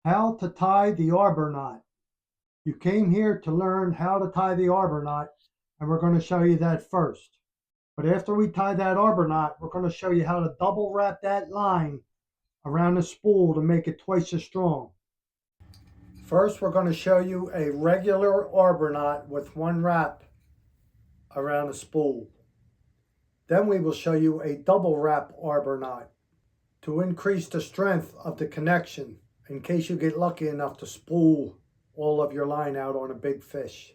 How to tie the arbor knot. You came here to learn how to tie the arbor knot, and we're going to show you that first. But after we tie that arbor knot, we're going to show you how to double wrap that line around the spool to make it twice as strong. First, we're going to show you a regular arbor knot with one wrap around the spool. Then we will show you a double wrap arbor knot to increase the strength of the connection in case you get lucky enough to spool all of your line out on a big fish.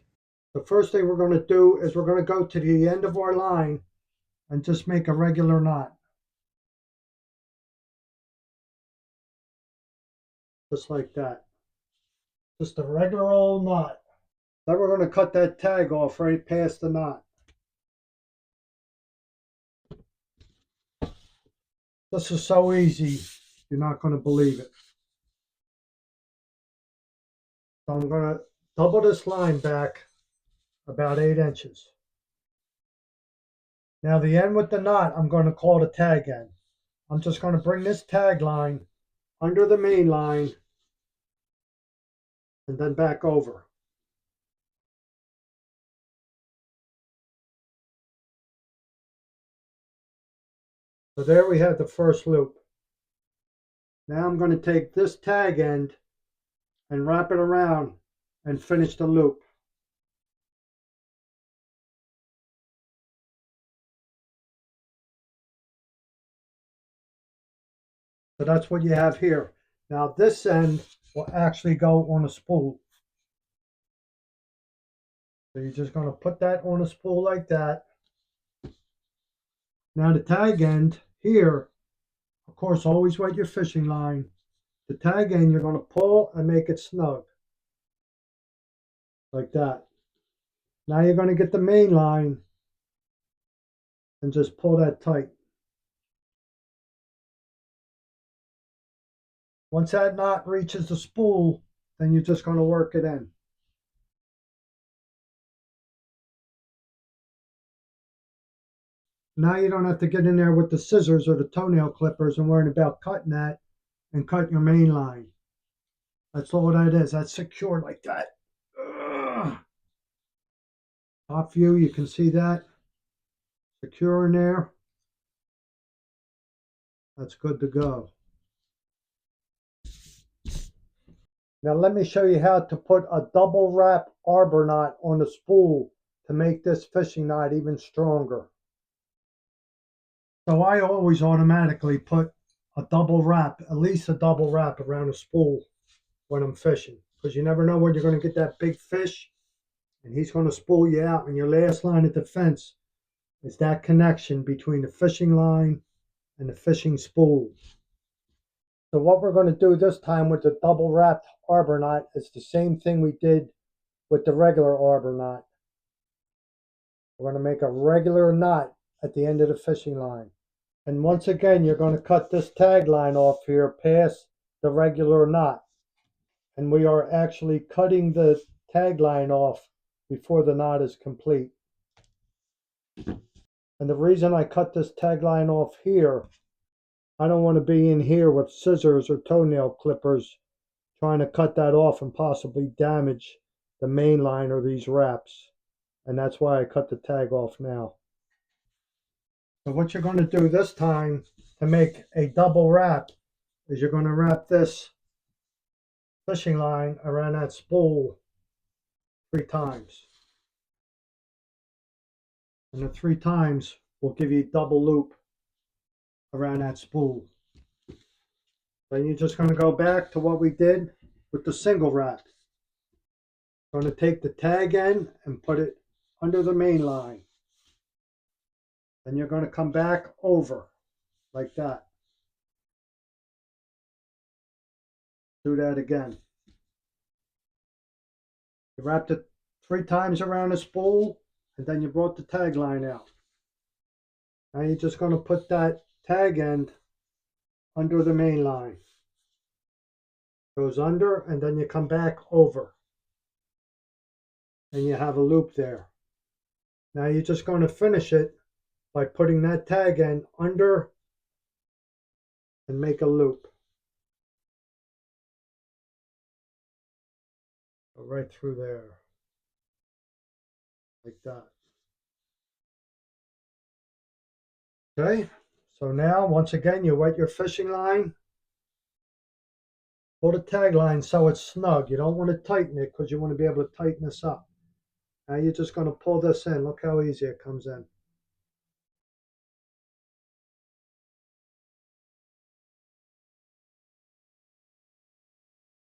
The first thing we're going to do is we're going to go to the end of our line and just make a regular knot. Just like that. Just a regular old knot. Then we're going to cut that tag off right past the knot. This is so easy, you're not going to believe it. So I'm going to double this line back about 8 inches. Now the end with the knot, I'm going to call the tag end. I'm just going to bring this tag line under the main line and then back over. So there we have the first loop. Now I'm going to take this tag end and wrap it around and finish the loop. So that's what you have here. Now this end will actually go on a spool. So you're just going to put that on a spool like that. Now the tag end here, of course, always wet your fishing line. The tag end you're going to pull and make it snug. Like that. Now you're going to get the main line and just pull that tight. Once that knot reaches the spool, then you're just going to work it in. Now you don't have to get in there with the scissors or the toenail clippers and worrying about cutting that and cut your main line. That's all that is. That's secured like that. Ugh. Top view, you can see that. Secure in there. That's good to go. Now let me show you how to put a double wrap arbor knot on the spool to make this fishing knot even stronger. So I always automatically put a double wrap, at least a double wrap around a spool when I'm fishing, because you never know when you're going to get that big fish and he's going to spool you out, and your last line of defense is that connection between the fishing line and the fishing spool. So what we're going to do this time with the double wrapped arbor knot is the same thing we did with the regular arbor knot. We're going to make a regular knot at the end of the fishing line. And once again, you're going to cut this tag line off here past the regular knot. And we are actually cutting the tag line off before the knot is complete. And the reason I cut this tag line off here, I don't want to be in here with scissors or toenail clippers trying to cut that off and possibly damage the main line or these wraps. And that's why I cut the tag off now. So what you're going to do this time to make a double wrap is you're going to wrap this fishing line around that spool 3 times. And the 3 times will give you double loop around that spool. Then you're just going to go back to what we did with the single wrap. Going to take the tag end and put it under the main line. Then you're going to come back over like that. Do that again. You wrapped it 3 times around the spool, and then you brought the tag line out. Now you're just going to put that tag end under the main line. Goes under, and then you come back over. And you have a loop there. Now you're just going to finish it by putting that tag end under and make a loop. Go right through there, like that. Okay, so now once again you wet your fishing line. Pull the tag line so it's snug. You don't want to tighten it because you want to be able to tighten this up. Now you're just going to pull this in. Look how easy it comes in.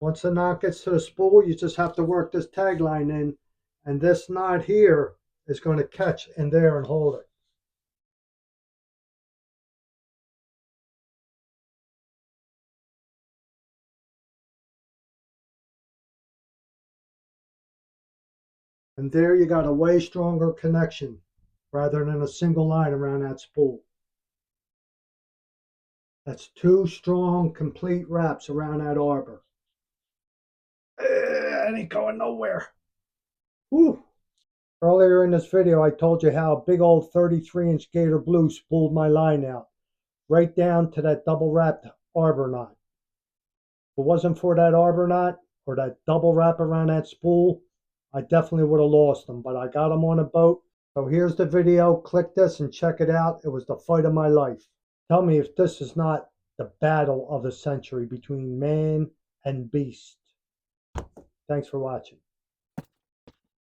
Once the knot gets to the spool, you just have to work this tag line in, and this knot here is going to catch in there and hold it. And there you got a way stronger connection rather than a single line around that spool. That's two strong, complete wraps around that arbor. It ain't going nowhere. Whew. Earlier in this video, I told you how a big old 33-inch Gator Blue spooled my line out, right down to that double wrapped arbor knot. If it wasn't for that arbor knot or that double wrap around that spool, I definitely would have lost them, but I got them on a boat. So here's the video. Click this and check it out. It was the fight of my life. Tell me if this is not the battle of the century between man and beast. Thanks for watching.